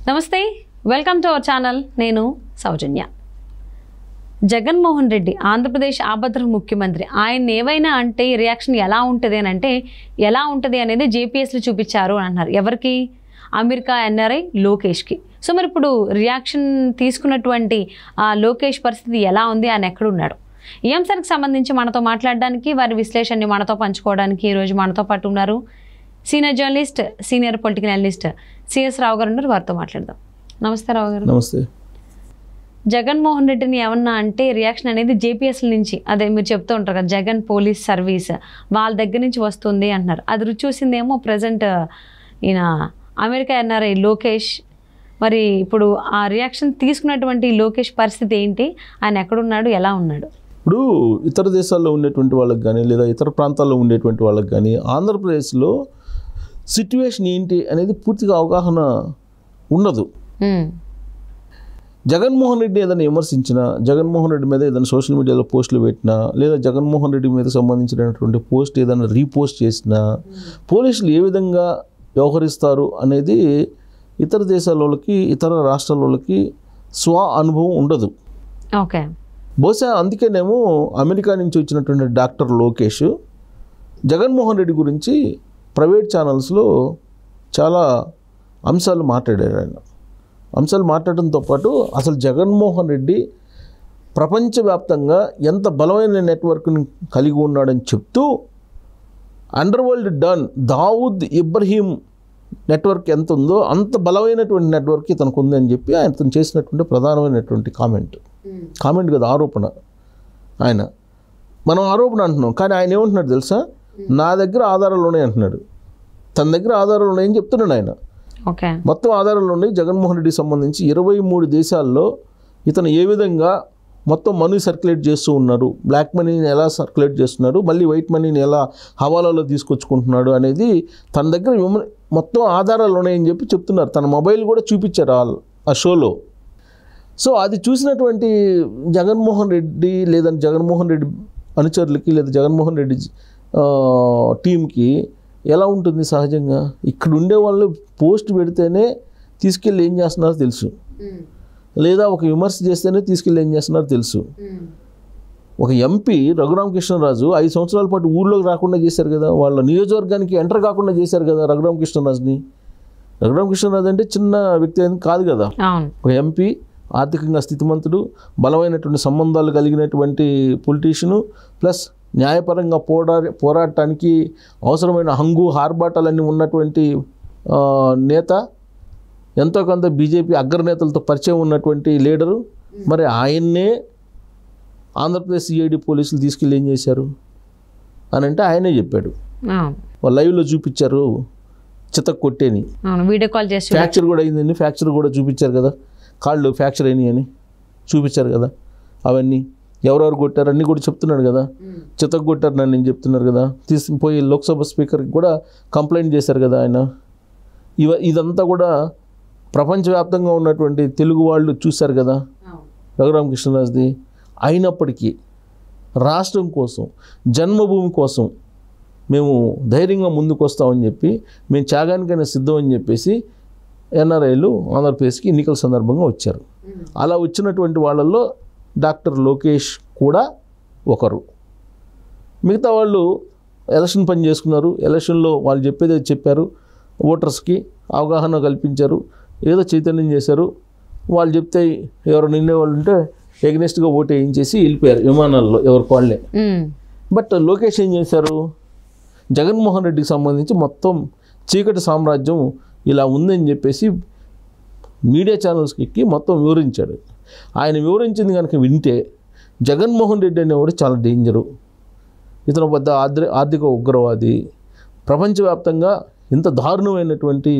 నమస్తే, welcome to our channel. నేను సౌజన్య. జగన్మోహన్ రెడ్డి ఆంధ్రప్రదేశ్ ఆభద్ర ముఖ్యమంత్రి. ఆయన ఏవైనా అంటే రియాక్షన్ ఎలా ఉంటుంది అని అంటే ఎలా ఉంటుంది అనేది జేపీఎస్లో చూపించారు అని అన్నారు. ఎవరికి? అమెరికా ఎన్ఆర్ఐ లోకేష్కి. సో మరి ఇప్పుడు రియాక్షన్ తీసుకున్నటువంటి లోకేష్ పరిస్థితి ఎలా ఉంది, ఆయన ఎక్కడున్నాడు? ఈ అంశానికి సంబంధించి మనతో మాట్లాడడానికి, వారి విశ్లేషణని మనతో పంచుకోవడానికి ఈరోజు మనతో పాటు ఉన్నారు senior journalist, senior political analyst C S Rao garu ఉన్నారు. వారితో మాట్లాడదాం. నమస్తే రావు గారు. నమస్తే. జగన్మోహన్ రెడ్డిని ఏమన్నా అంటే రియాక్షన్ అనేది జేపీఎస్ నుంచి, అదే మీరు చెప్తూ ఉంటారు కదా, జగన్ పోలీస్ సర్వీస్ వాళ్ళ దగ్గర నుంచి వస్తుంది అంటున్నారు. అది రుచి చూసిందేమో ప్రజెంట్ ఈయన అమెరికా ఎన్ఆర్ఐ లోకేష్. మరి ఇప్పుడు ఆ రియాక్షన్ తీసుకున్నటువంటి లోకేష్ పరిస్థితి ఏంటి, ఆయన ఎక్కడున్నాడు, ఎలా ఉన్నాడు? ఇప్పుడు ఇతర దేశాల్లో ఉండేటువంటి వాళ్ళకి కానీ లేదా ఇతర ప్రాంతాల్లో ఉండేటువంటి వాళ్ళకి కానీ ఆంధ్రప్రదేశ్లో సిట్యుయేషన్ ఏంటి అనేది పూర్తిగా అవగాహన ఉండదు. జగన్మోహన్ రెడ్డి ఏదైనా విమర్శించినా, జగన్మోహన్ రెడ్డి మీద ఏదైనా సోషల్ మీడియాలో పోస్టులు పెట్టినా, లేదా జగన్మోహన్ రెడ్డి మీద సంబంధించినటువంటి పోస్ట్ ఏదైనా రీపోస్ట్ చేసినా పోలీసులు ఏ విధంగా వ్యవహరిస్తారు అనేది ఇతర దేశాల వాళ్ళకి, ఇతర రాష్ట్రాల వాళ్ళకి అనుభవం ఉండదు. ఓకే. బహుశా అందుకేనేమో అమెరికా నుంచి వచ్చినటువంటి డాక్టర్ లోకేష్ జగన్మోహన్ రెడ్డి గురించి ప్రైవేట్ ఛానల్స్లో చాలా అంశాలు మాట్లాడారు. ఆయన అంశాలు మాట్లాడడంతో పాటు అసలు జగన్మోహన్ రెడ్డి ప్రపంచవ్యాప్తంగా ఎంత బలమైన నెట్వర్క్ని కలిగి ఉన్నాడని చెప్తూ underworld don Dawood Ibrahim network ఎంత ఉందో అంత బలమైనటువంటి నెట్వర్క్ ఇతనికి ఉంది అని చెప్పి ఆయన చేసినటువంటి ప్రధానమైనటువంటి కామెంట్ కదా, ఆరోపణ. మనం ఆరోపణ అంటున్నాం, కానీ ఆయన ఏమంటున్నాడు తెలుసా? నా దగ్గర ఆధారాలు ఉన్నాయి అంటున్నాడు. తన దగ్గర ఆధారాలు ఉన్నాయని చెప్తున్నాడు ఆయన. మొత్తం ఆధారాలు ఉన్నాయి జగన్మోహన్ రెడ్డికి సంబంధించి. 23 దేశాల్లో ఇతను ఏ విధంగా మొత్తం మనీ సర్క్యులేట్ చేస్తూ ఉన్నారు, బ్లాక్ మనీని ఎలా సర్క్యులేట్ చేస్తున్నాడు, మళ్ళీ వైట్ మనీని ఎలా హవాలాలో తీసుకొచ్చుకుంటున్నాడు అనేది తన దగ్గర మొత్తం ఆధారాలు ఉన్నాయని చెప్పి చెప్తున్నారు. తన మొబైల్ కూడా చూపించారు ఆ షోలో. సో అది చూసినటువంటి జగన్మోహన్ రెడ్డి లేదా జగన్మోహన్ రెడ్డి అనుచరులకి లేదా జగన్మోహన్ రెడ్డి టీంకి ఎలా ఉంటుంది? సహజంగా ఇక్కడ ఉండే వాళ్ళు పోస్ట్ పెడితేనే తీసుకెళ్ళి ఏం చేస్తున్నారో తెలుసు, లేదా ఒక విమర్శ చేస్తేనే తీసుకెళ్ళి ఏం చేస్తున్నారో తెలుసు. ఒక ఎంపీ రఘురామకృష్ణరాజు 5 సంవత్సరాల పాటు ఊళ్ళోకి రాకుండా చేశారు కదా, వాళ్ళ నియోజకవర్గానికి ఎంటర్ కాకుండా చేశారు కదా రఘురామకృష్ణరాజుని. రఘురామకృష్ణరాజు అంటే చిన్న వ్యక్తి అని కాదు కదా. ఒక ఎంపీ, ఆర్థికంగా స్థితిమంతుడు, బలమైనటువంటి సంబంధాలు కలిగినటువంటి పొలిటీషియను, ప్లస్ న్యాయపరంగా పోరాటానికి అవసరమైన హంగు హార్బాటాలన్నీ ఉన్నటువంటి నేత, ఎంతో కొంత బీజేపీ అగ్రనేతలతో పరిచయం ఉన్నటువంటి లీడరు. మరి ఆయన్నే ఆంధ్రప్రదేశ్ సిఐడి పోలీసులు తీసుకెళ్ళి ఏం చేశారు అని అంటే ఆయనే చెప్పాడు. లైవ్లో చూపించారు చితక్ కొట్టేని, వీడియో కాల్ చేసి ఫ్రాక్చర్ కూడా అయిందని, ఫ్రాక్చర్ కూడా చూపించారు కదా, కాళ్ళు ఫ్రాక్చర్ అయినాయి అని చూపించారు కదా. అవన్నీ ఎవరెవరు కొట్టారు అన్నీ కూడా చెప్తున్నాడు కదా. చితక్ కొట్టారు నన్ను నేను చెప్తున్నారు కదా. తీసుకుపోయి లోక్సభ స్పీకర్కి కూడా కంప్లైంట్ చేశారు కదా ఆయన. ఇదంతా కూడా ప్రపంచవ్యాప్తంగా ఉన్నటువంటి తెలుగు వాళ్ళు చూశారు కదా రఘురామకృష్ణరాజుది. అయినప్పటికీ రాష్ట్రం కోసం, జన్మభూమి కోసం మేము ధైర్యంగా ముందుకు వస్తామని చెప్పి, మేము త్యాగానికైనా సిద్ధం అని చెప్పేసి ఎన్ఆర్ఐలు ఆంధ్రప్రదేశ్కి ఎన్నికల సందర్భంగా వచ్చారు. అలా వచ్చినటువంటి వాళ్ళల్లో డాక్టర్ లోకేష్ కూడా ఒకరు. మిగతా వాళ్ళు ఎలక్షన్ పని చేసుకున్నారు. ఎలక్షన్లో వాళ్ళు చెప్పేది చెప్పారు, ఓటర్స్కి అవగాహన కల్పించారు, ఏదో చైతన్యం చేశారు. వాళ్ళు చెప్తే ఎవరు నిన్నేవాళ్ళు ఉంటే ఎగ్నెస్ట్గా ఓటు వేయించేసి వెళ్ళిపోయారు విమానాల్లో ఎవరికి వాళ్ళే. బట్ లోకేష్ ఏం చేశారు? జగన్మోహన్ రెడ్డికి సంబంధించి మొత్తం చీకటి సామ్రాజ్యం ఇలా ఉందని చెప్పేసి మీడియా ఛానల్స్కి ఎక్కి మొత్తం వివరించాడు. ఆయన వివరించింది కనుక వింటే జగన్మోహన్ రెడ్డి అనేవాడు చాలా డేంజరు, ఇతను పెద్ద ఆర్థిక ఉగ్రవాది, ప్రపంచవ్యాప్తంగా ఇంత దారుణమైనటువంటి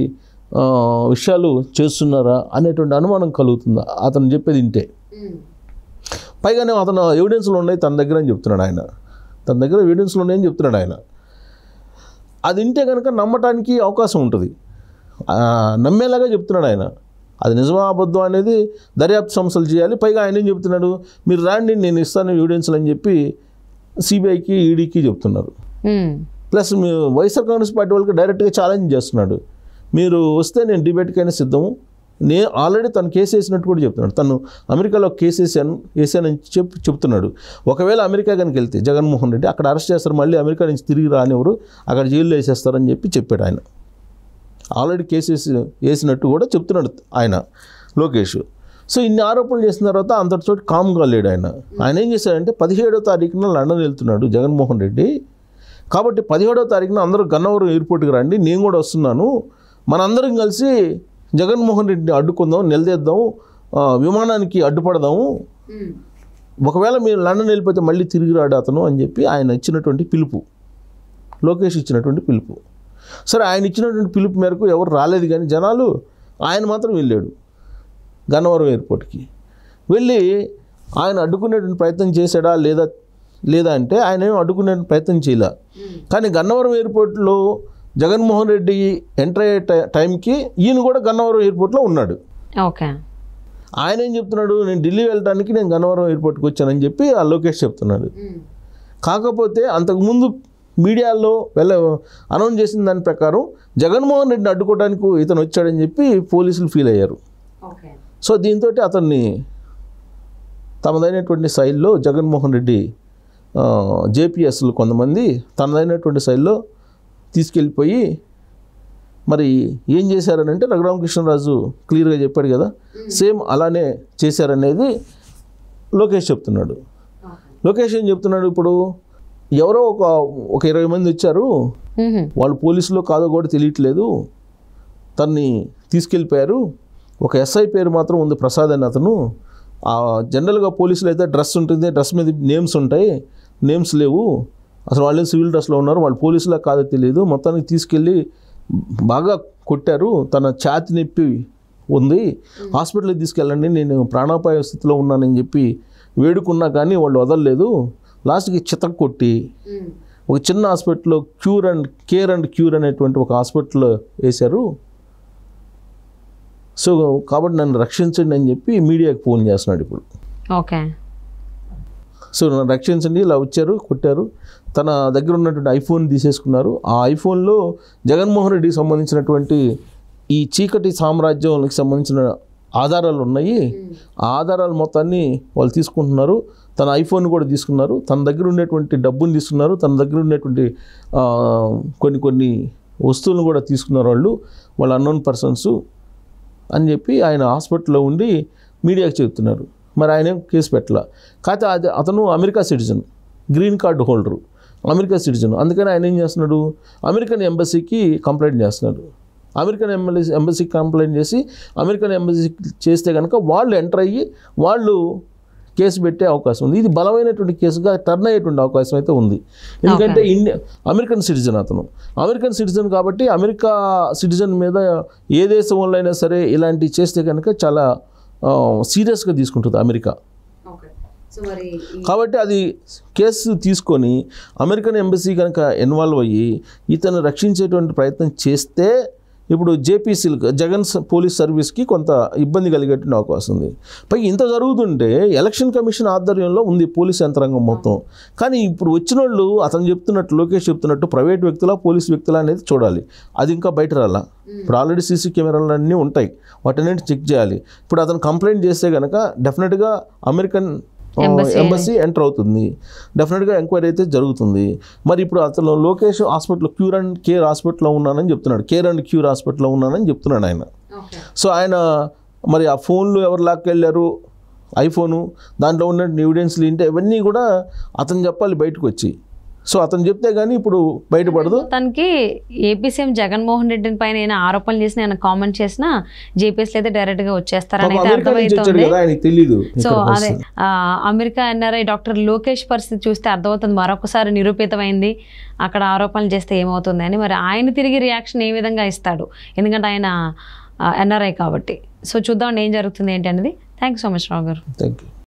విషయాలు చేస్తున్నారా అనేటువంటి అనుమానం కలుగుతుంది అతను చెప్పేది వింటే. పైగానే అతను ఎవిడెన్స్లు ఉన్నాయి తన దగ్గర అని చెప్తున్నాడు ఆయన. తన దగ్గర ఎవిడెన్స్లు ఉన్నాయని చెప్తున్నాడు ఆయన. అది వింటే కనుక నమ్మటానికి అవకాశం ఉంటుంది, నమ్మేలాగా చెప్తున్నాడు ఆయన. అది నిజమా అబద్ధం అనేది దర్యాప్తు సంస్థలు చేయాలి. పైగా ఆయన ఏం చెప్తున్నాడు? మీరు రాండి నేను ఇస్తాను ఎవిడెన్స్లు అని చెప్పి సిబిఐకి, ఈడీకి చెప్తున్నారు. ప్లస్ వైఎస్ఆర్ కాంగ్రెస్ పార్టీ వాళ్ళకి డైరెక్ట్గా ఛాలెంజ్ చేస్తున్నాడు. మీరు వస్తే నేను డిబేట్కైనా సిద్ధము, నేను ఆల్రెడీ తను కేసు వేసినట్టు కూడా చెప్తున్నాడు. తను అమెరికాలో కేసు వేసానని చెప్తున్నాడు. ఒకవేళ అమెరికా కనుక వెళ్తే జగన్మోహన్ రెడ్డి అక్కడ అరెస్ట్ చేస్తారు, మళ్ళీ అమెరికా నుంచి తిరిగి రానివ్వరు, అక్కడ జైల్లో వేసేస్తారని చెప్పాడు ఆయన. ఆల్రెడీ కేసు వేసినట్టు కూడా చెప్తున్నాడు ఆయన లోకేష్. సో ఇన్ని ఆరోపణలు చేసిన తర్వాత అంతటితో కామ్గా లేడు ఆయన. ఆయన ఏం చేశాడంటే 17వ తారీఖున లండన్ వెళ్తున్నాడు జగన్మోహన్ రెడ్డి. కాబట్టి 17వ తారీఖున అందరూ గన్నవరం ఎయిర్పోర్ట్కి రండి, నేను కూడా వస్తున్నాను, మనందరం కలిసి జగన్మోహన్ రెడ్డిని అడ్డుకుందాం, నిలదీద్దాం, విమానానికి అడ్డుపడదాము, ఒకవేళ మీరు లండన్ వెళ్ళిపోతే మళ్ళీ తిరిగి రాడు అతను అని చెప్పి ఆయన ఇచ్చినటువంటి పిలుపు, లోకేష్ ఇచ్చినటువంటి పిలుపు. సరే, ఆయన ఇచ్చినటువంటి పిలుపు మేరకు ఎవరు రాలేదు, కానీ జనాలు ఆయన మాత్రం వెళ్ళాడు గన్నవరం ఎయిర్పోర్ట్కి. వెళ్ళి ఆయన అడ్డుకునేటువంటి ప్రయత్నం చేశాడా లేదా అంటే ఆయన ఏం అడ్డుకునే ప్రయత్నం చేయలే. కానీ గన్నవరం ఎయిర్పోర్ట్లో జగన్మోహన్ రెడ్డి ఎంటర్ అయ్యే టైంకి ఈయన కూడా గన్నవరం ఎయిర్పోర్ట్లో ఉన్నాడు. ఓకే. ఆయన ఏం చెప్తున్నాడు, నేను ఢిల్లీ వెళ్ళడానికి నేను గన్నవరం ఎయిర్పోర్ట్కి వచ్చానని చెప్పి ఆ లోకేష్ చెప్తున్నాడు. కాకపోతే అంతకుముందు మీడియాలో అనౌన్స్ చేసిన దాని ప్రకారం జగన్మోహన్ రెడ్డిని అడ్డుకోవడానికి ఇతను వచ్చాడని చెప్పి పోలీసులు ఫీల్ అయ్యారు. సో దీంతో అతన్ని తమదైనటువంటి శైలిలో జగన్మోహన్ రెడ్డి జేపీఎస్లు కొంతమంది తనదైనటువంటి శైలిలో తీసుకెళ్ళిపోయి మరి ఏం చేశారనంటే రఘురామకృష్ణరాజు క్లియర్గా చెప్పాడు కదా, సేమ్ అలానే చేశారనేది లోకేష్ చెప్తున్నాడు. లోకేష్ ఏం చెప్తున్నాడు, ఇప్పుడు ఎవరో ఒక 20 మంది వచ్చారు, వాళ్ళు పోలీసులో కాదో కూడా తెలియట్లేదు, తన్ని తీసుకెళ్ళిపోయారు. ఒక ఎస్ఐ పేరు మాత్రం ఉంది, ప్రసాద్ అని అతను. జనరల్గా పోలీసులు అయితే డ్రెస్ ఉంటుంది, డ్రెస్ మీద నేమ్స్ ఉంటాయి, నేమ్స్ లేవు, అసలు వాళ్ళు సివిల్ డ్రెస్లో ఉన్నారు, వాళ్ళు పోలీసులా కాదో తెలియదు, మొత్తానికి తీసుకెళ్ళి బాగా కొట్టారు, తన ఛాతి నొప్పి ఉంది, హాస్పిటల్కి తీసుకెళ్ళండి, నేను ప్రాణాపాయ స్థితిలో ఉన్నానని చెప్పి వేడుకున్నా కానీ వాళ్ళు వదలలేదు. లాస్ట్కి చితక కొట్టి ఒక చిన్న హాస్పిటల్లో కేర్ అండ్ క్యూర్ అనేటువంటి ఒక హాస్పిటల్లో వేశారు. సో కాబట్టి నన్ను రక్షించండి అని చెప్పి మీడియాకి ఫోన్ చేస్తున్నాడు ఇప్పుడు. ఓకే. సో నన్ను రక్షించండి, ఇలా వచ్చారు, కొట్టారు, తన దగ్గర ఉన్నటువంటి ఐఫోన్ తీసేసుకున్నారు. ఆ ఐఫోన్లో జగన్మోహన్ రెడ్డికి సంబంధించినటువంటి ఈ చీకటి సామ్రాజ్యానికి సంబంధించిన ఆధారాలు ఉన్నాయి. ఆ ఆధారాలు మొత్తాన్ని వాళ్ళు తీసుకుంటున్నారు. తన ఐఫోన్ కూడా తీసుకున్నారు, తన దగ్గర ఉండేటువంటి డబ్బుని తీసుకున్నారు, తన దగ్గర ఉండేటువంటి కొన్ని వస్తువులను కూడా తీసుకున్నారు వాళ్ళు అన్నోన్ పర్సన్స్ అని చెప్పి ఆయన హాస్పిటల్లో ఉండి మీడియాకి చెప్తున్నారు. మరి ఆయన కేసు పెట్టాల. కాకపోతే అతను America citizen, green card holder, America citizen. అందుకని ఆయన ఏం చేస్తున్నాడు, అమెరికన్ ఎంబసీకి కంప్లైంట్ చేస్తున్నాడు. అమెరికన్ ఎంబసీకి కంప్లైంట్ చేసి అమెరికన్ ఎంబసీకి చేస్తే కనుక వాళ్ళు ఎంటర్ అయ్యి వాళ్ళు కేసు పెట్టే అవకాశం ఉంది. ఇది బలమైనటువంటి కేసుగా టర్న్ అయ్యేటువంటి అవకాశం అయితే ఉంది. ఎందుకంటే అమెరికన్ సిటిజన్ అతను, అమెరికన్ సిటిజన్ కాబట్టి అమెరికా సిటిజన్ మీద ఏ దేశంలో అయినా సరే ఇలాంటివి చేస్తే కనుక చాలా సీరియస్గా తీసుకుంటుంది అమెరికా. కాబట్టి అది కేసు తీసుకొని అమెరికన్ ఎంబసీ కనుక ఇన్వాల్వ్ అయ్యి ఇతను రక్షించేటువంటి ప్రయత్నం చేస్తే ఇప్పుడు జేపీసీలకు జగన్ పోలీస్ సర్వీస్కి కొంత ఇబ్బంది కలిగేటువంటి అవకాశం ఉంది. పై ఇంత జరుగుతుంటే ఎలక్షన్ కమిషన్ ఆధ్వర్యంలో ఉంది పోలీస్ యంత్రాంగం మొత్తం. కానీ ఇప్పుడు వచ్చిన వాళ్ళు అతను చెప్తున్నట్టు, లోకేష్ చెప్తున్నట్టు ప్రైవేట్ వ్యక్తుల పోలీస్ వ్యక్తుల అనేది చూడాలి. అది ఇంకా బయట రాలా. ఇప్పుడు ఆల్రెడీ సీసీ కెమెరాలు అన్నీ ఉంటాయి, వాటన్నిటి చెక్ చేయాలి. ఇప్పుడు అతను కంప్లైంట్ చేస్తే కనుక డెఫినెట్గా అమెరికన్ ఎంబసీ ఎంటర్ అవుతుంది, డెఫినెట్గా ఎంక్వైరీ అయితే జరుగుతుంది. మరి ఇప్పుడు అతను Lokesh hospital cure and care హాస్పిటల్లో ఉన్నానని చెప్తున్నాడు, కేర్ అండ్ క్యూర్ హాస్పిటల్లో ఉన్నానని చెప్తున్నాడు ఆయన. సో ఆయన మరి ఆ ఫోన్లు ఎవరు లాక్కెళ్ళారు, ఐఫోను, దాంట్లో ఉన్న ఎవిడెన్స్లు ఏంటి, ఇవన్నీ కూడా అతను చెప్పాలి బయటకు వచ్చి. సో అతను చెప్తే కానీ ఇప్పుడు బయటపడదు. తనకి ఏపీ సీఎం జగన్మోహన్ రెడ్డి పైన ఏమైనా ఆరోపణలు చేసిన, ఏమైనా కామెంట్ చేసినా జేపీఎస్లో అయితే డైరెక్ట్గా వచ్చేస్తారని అయితే అర్థమవుతుంది. సో అదే అమెరికా ఎన్ఆర్ఐ డాక్టర్ లోకేష్ పరిస్థితి చూస్తే అర్థమవుతుంది, మరొకసారి నిరూపితమైంది. అక్కడ ఆరోపణలు చేస్తే ఏమవుతుంది అని. మరి ఆయన తిరిగి రియాక్షన్ ఏ విధంగా ఇస్తాడు, ఎందుకంటే ఆయన ఎన్ఆర్ఐ కాబట్టి. సో చూద్దాం ఏం జరుగుతుంది ఏంటి అనేది. థ్యాంక్ యూ సో మచ్ రావు గారు. Thank you.